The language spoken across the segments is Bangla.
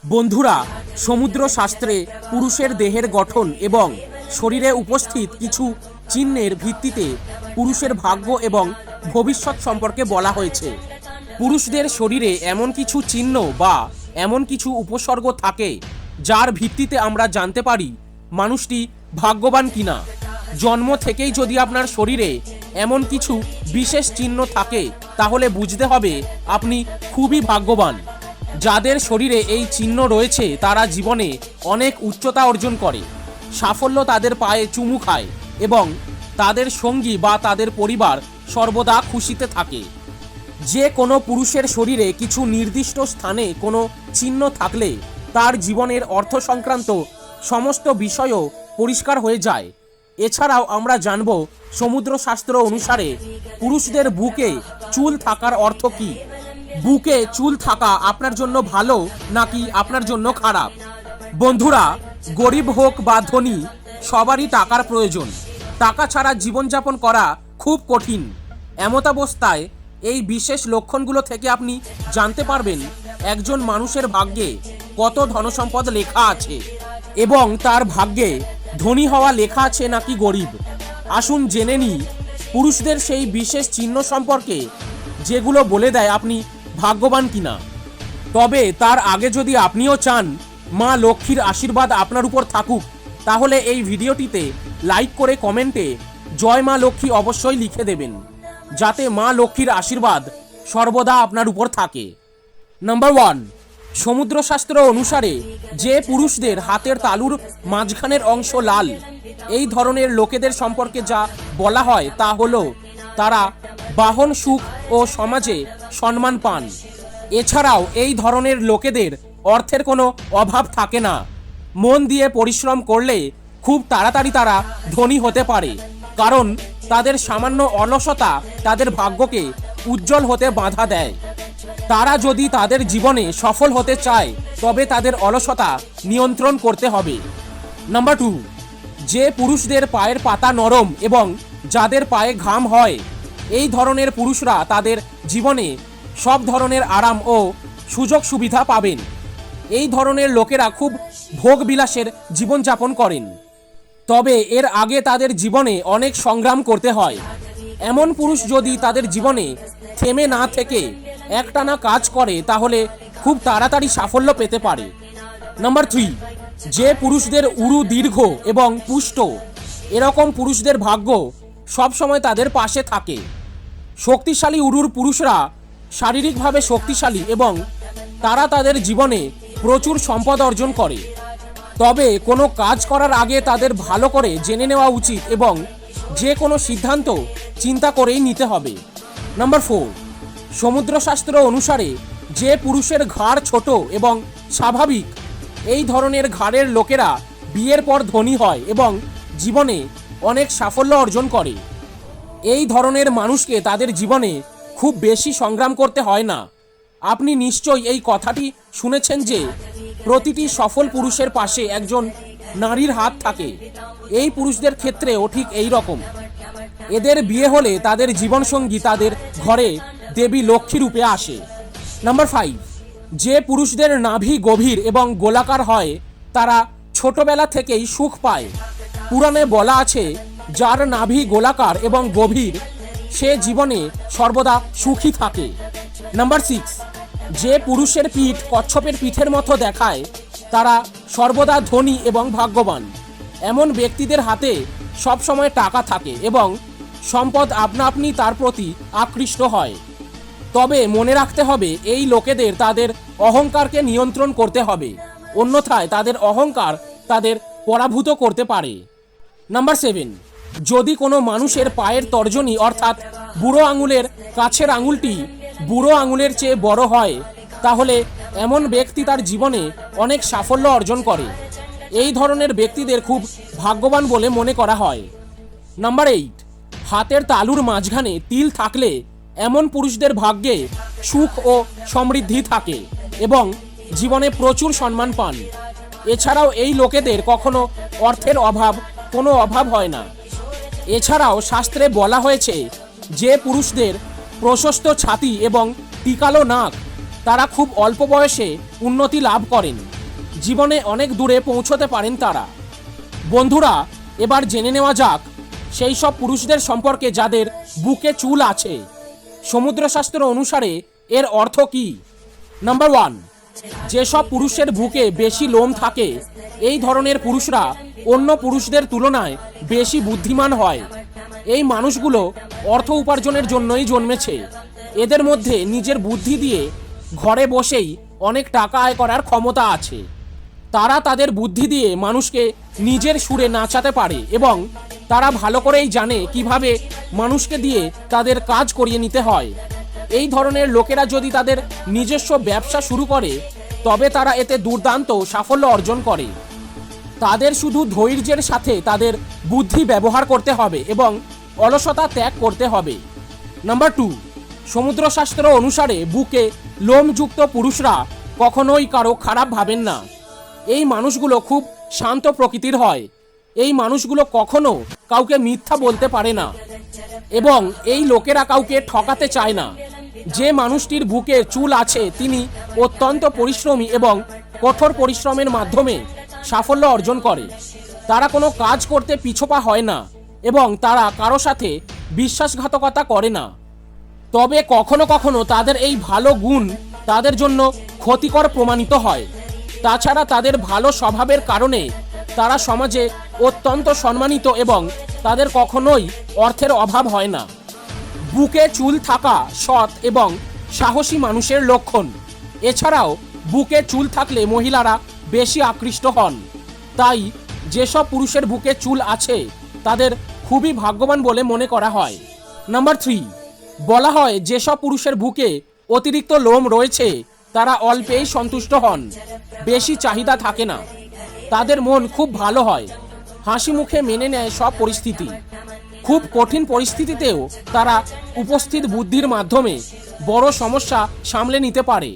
বন্ধুরা, সমুদ্র শাস্ত্রে পুরুষের দেহের গঠন এবং শরীরে উপস্থিত কিছু চিহ্নের ভিত্তিতে পুরুষের ভাগ্য এবং ভবিষ্যৎ সম্পর্কে বলা হয়েছে। পুরুষদের শরীরে এমন কিছু চিহ্ন বা এমন কিছু উপসর্গ থাকে যার ভিত্তিতে আমরা জানতে পারি মানুষটি ভাগ্যবান কিনা। জন্ম থেকেই যদি আপনার শরীরে এমন কিছু বিশেষ চিহ্ন থাকে তাহলে বুঝতে হবে আপনি খুবই ভাগ্যবান। যাদের শরীরে এই চিহ্ন রয়েছে তারা জীবনে অনেক উচ্চতা অর্জন করে, সাফল্য তাদের পায়ে চুমু খায় এবং তাদের সঙ্গী বা তাদের পরিবার সর্বদা খুশিতে থাকে। যে কোনো পুরুষের শরীরে কিছু নির্দিষ্ট স্থানে কোনো চিহ্ন থাকলে তার জীবনের অর্থ সংক্রান্ত সমস্ত বিষয়ও পরিষ্কার হয়ে যায়। এছাড়াও আমরা জানব সমুদ্রশাস্ত্র অনুসারে পুরুষদের বুকে চুল থাকার অর্থ কী। বুকে চুল থাকা আপনার জন্য ভালো নাকি আপনার জন্য খারাপ? বন্ধুরা, গরিব হোক বা ধনী, সবারই টাকার প্রয়োজন। টাকা ছাড়া জীবনযাপন করা খুব কঠিন। এমতাবস্থায় এই বিশেষ লক্ষণগুলো থেকে আপনি জানতে পারবেন একজন মানুষের ভাগ্যে কত ধনসম্পদ লেখা আছে এবং তার ভাগ্যে ধনী হওয়া লেখা আছে নাকি গরিব। আসুন জেনে নিই পুরুষদের সেই বিশেষ চিহ্ন সম্পর্কে যেগুলো বলে দেয় আপনি ভাগ্যবান কিনা। তবে তার আগে যদি আপনিও চান মা লক্ষ্মীর আশীর্বাদ আপনার উপর থাকুক, তাহলে এই ভিডিওটিতে লাইক করে কমেন্টে জয় মা লক্ষ্মী অবশ্যই লিখে দেবেন, যাতে মা লক্ষ্মীর আশীর্বাদ সর্বদা আপনার উপর থাকে। নাম্বার 1, সমুদ্রশাস্ত্র অনুসারে যে পুরুষদের হাতের তালুর মাঝখানের অংশ লাল, এই ধরনের লোকেদের সম্পর্কে যা বলা হয় তা হলো তারা বাহন সুখ ও সমাজে সম্মান পান। এছাড়াও এই ধরনের লোকেদের অর্থের কোনো অভাব থাকে না। মন দিয়ে পরিশ্রম করলে খুব তাড়াতাড়ি তারা ধনী হতে পারে, কারণ তাদের সামান্য অলসতা তাদের ভাগ্যকে উজ্জ্বল হতে বাধা দেয়। তারা যদি তাদের জীবনে সফল হতে চায় তবে তাদের অলসতা নিয়ন্ত্রণ করতে হবে। নাম্বার 2, যে পুরুষদের পায়ের পাতা নরম এবং যাদের পায়ে ঘাম হয়, এই ধরনের পুরুষরা তাদের জীবনে সব ধরনের আরাম ও সুযোগ সুবিধা পাবেন। এই ধরনের লোকেরা খুব ভোগবিলাসের জীবনযাপন করেন, তবে এর আগে তাদের জীবনে অনেক সংগ্রাম করতে হয়। এমন পুরুষ যদি তাদের জীবনে থেমে না থেকে একটানা কাজ করে তাহলে খুব তাড়াতাড়ি সাফল্য পেতে পারে। নাম্বার 3, যে পুরুষদের উরু দীর্ঘ এবং পুষ্ট, এরকম পুরুষদের ভাগ্য সবসময় তাদের পাশে থাকে। শক্তিশালী উরুর পুরুষরা শারীরিকভাবে শক্তিশালী এবং তারা তাদের জীবনে প্রচুর সম্পদ অর্জন করে, তবে কোনো কাজ করার আগে তাদের ভালো করে জেনে নেওয়া উচিত এবং যে কোনো সিদ্ধান্ত চিন্তা করেই নিতে হবে। নাম্বার 4, সমুদ্রশাস্ত্র অনুসারে যে পুরুষের ঘাড় ছোট এবং স্বাভাবিক, এই ধরনের ঘাড়ের লোকেরা বিয়ের পর ধনী হয় এবং জীবনে অনেক সাফল্য অর্জন করে। এই ধরনের মানুষকে তাদের জীবনে খুব বেশি সংগ্রাম করতে হয় না। আপনি নিশ্চয়ই এই কথাটি শুনেছেন যে প্রতিটি সফল পুরুষের পাশে একজন নারীর হাত থাকে। এই পুরুষদের ক্ষেত্রেও ঠিক এই রকম। এদের বিয়ে হলে তাদের জীবনসঙ্গী তাদের ঘরে দেবী লক্ষ্মী রূপে আসে। নাম্বার 5, যে পুরুষদের নাভি গভীর এবং গোলাকার হয় তারা ছোটবেলা থেকেই সুখ পায়। পুরাণে বলা আছে যার নাভি গোলাকার এবং গভীর সে জীবনে সর্বদা সুখী থাকে। নাম্বার 6, যে পুরুষের পিঠ কচ্ছপের পিঠের মতো দেখায় তারা সর্বদা ধনী এবং ভাগ্যবান। এমন ব্যক্তিদের হাতে সবসময় টাকা থাকে এবং সম্পদ আপনা আপনি তার প্রতি আকৃষ্ট হয়। তবে মনে রাখতে হবে এই লোকেদের তাদের অহংকারকে নিয়ন্ত্রণ করতে হবে, অন্যথায় তাদের অহংকার তাদের পরাভূত করতে পারে। নাম্বার 7, যদি কোনো মানুষের পায়ের তর্জনী অর্থাৎ বুড়ো আঙুলের কাছের আঙুলটি বুড়ো আঙুলের চেয়ে বড় হয় তাহলে এমন ব্যক্তি তার জীবনে অনেক সাফল্য অর্জন করে। এই ধরনের ব্যক্তিদের খুব ভাগ্যবান বলে মনে করা হয়। নাম্বার 8, হাতের তালুর মাঝখানে তিল থাকলে এমন পুরুষদের ভাগ্যে সুখ ও সমৃদ্ধি থাকে এবং জীবনে প্রচুর সম্মান পান। এছাড়াও এই লোকেদের কখনো অর্থের কোনো অভাব হয় না। এছাড়াও শাস্ত্রে বলা হয়েছে যে পুরুষদের প্রশস্ত ছাতি এবং টিকালো নাক, তারা খুব অল্প বয়সে উন্নতি লাভ করেন, জীবনে অনেক দূরে পৌঁছতে পারেন তারা। বন্ধুরা, এবার জেনে নেওয়া যাক সেই সব পুরুষদের সম্পর্কে যাদের বুকে চুল আছে। সমুদ্রশাস্ত্র অনুসারে এর অর্থ কি? নাম্বার 1, যেসব পুরুষের বুকে বেশি লোম থাকে এই ধরনের পুরুষরা অন্য পুরুষদের তুলনায় বেশি বুদ্ধিমান হয়। এই মানুষগুলো অর্থ উপার্জনের জন্যই জন্মেছে। এদের মধ্যে নিজের বুদ্ধি দিয়ে ঘরে বসেই অনেক টাকা আয় করার ক্ষমতা আছে। তারা তাদের বুদ্ধি দিয়ে মানুষকে নিজের সুরে নাচাতে পারে এবং তারা ভালো করেই জানে কিভাবে মানুষকে দিয়ে তাদের কাজ করিয়ে নিতে হয়। এই ধরনের লোকেরা যদি তাদের নিজস্ব ব্যবসা শুরু করে তবে তারা এতে দুর্দান্ত সাফল্য অর্জন করে। তাদের শুধু ধৈর্যের সাথে তাদের বুদ্ধি ব্যবহার করতে হবে এবং অলসতা ত্যাগ করতে হবে। নাম্বার 2, সমুদ্রশাস্ত্র অনুসারে বুকে লোমযুক্ত পুরুষরা কখনোই কারো খারাপ ভাবেন না। এই মানুষগুলো খুব শান্ত প্রকৃতির হয়। এই মানুষগুলো কখনো কাউকে মিথ্যা বলতে পারে না এবং এই লোকেরা কাউকে ঠকাতে চায় না। যে মানুষটির বুকে চুল আছে তিনি অত্যন্ত পরিশ্রমী এবং কঠোর পরিশ্রমের মাধ্যমে সাফল্য অর্জন করে। তারা কোনো কাজ করতে পিছপা হয় না এবং তারা কারো সাথে বিশ্বাসঘাতকতা করে না। তবে কখনো কখনো তাদের এই ভালো গুণ তাদের জন্য ক্ষতিকর প্রমাণিত হয়। তাছাড়া তাদের ভালো স্বভাবের কারণে তারা সমাজে অত্যন্ত সম্মানিত এবং তাদের কখনোই অর্থের অভাব হয় না। বুকে চুল থাকা সৎ এবং সাহসী মানুষের লক্ষণ। এছাড়াও বুকে চুল থাকলে মহিলারা বেশি আকৃষ্ট হন। তাই যেসব পুরুষের বুকে চুল আছে তাদের খুবই ভাগ্যবান বলে মনে করা হয়। নাম্বার 3, বলা হয় যেসব পুরুষের বুকে অতিরিক্ত লোম রয়েছে তারা অল্পেই সন্তুষ্ট হন, বেশি চাহিদা থাকে না। তাদের মন খুব ভালো হয়, হাসি মুখে মেনে নেয় সব পরিস্থিতি। খুব কঠিন পরিস্থিতিতেও তারা উপস্থিত বুদ্ধির মাধ্যমে বড় সমস্যা সামলে নিতে পারে।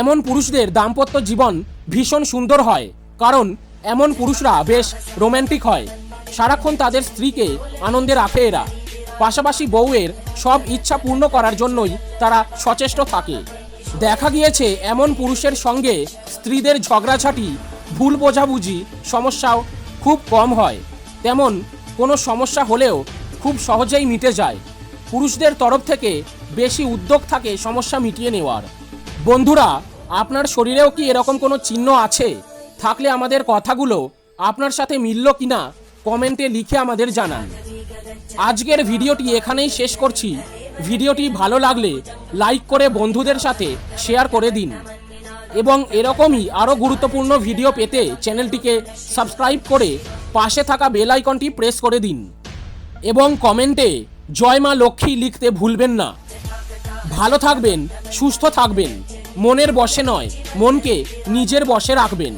এমন পুরুষদের দাম্পত্য জীবন ভীষণ সুন্দর হয়, কারণ এমন পুরুষরা বেশ রোম্যান্টিক হয়। সারাক্ষণ তাদের স্ত্রীকে আনন্দে রাখে এরা। পাশাপাশি বউয়ের সব ইচ্ছা পূর্ণ করার জন্যই তারা সচেষ্ট থাকে। দেখা গিয়েছে এমন পুরুষের সঙ্গে স্ত্রীদের ঝগড়াঝাটি, ভুল বোঝাবুঝি সমস্যাও খুব কম হয়। তেমন কোনো সমস্যা হলেও খুব সহজেই মিটে যায়। পুরুষদের তরফ থেকে বেশি উদ্যোগ থাকে সমস্যা মিটিয়ে নেওয়ার। বন্ধুরা, আপনার শরীরেও কি এরকম কোনো চিহ্ন আছে? থাকলে আমাদের কথাগুলো আপনার সাথে মিলল কিনা কমেন্টে লিখে আমাদের জানান। আজকের ভিডিওটি এখানেই শেষ করছি। ভিডিওটি ভালো লাগলে লাইক করে বন্ধুদের সাথে শেয়ার করে দিন এবং এরকমই আরও গুরুত্বপূর্ণ ভিডিও পেতে চ্যানেলটিকে সাবস্ক্রাইব করে পাশে থাকা বেল আইকনটি প্রেস করে দিন এবং কমেন্টে জয় মা লক্ষ্মী লিখতে ভুলবেন না। ভালো থাকবেন, সুস্থ থাকবেন, মনের বশে নয় মনকে নিজের বশে রাখবেন।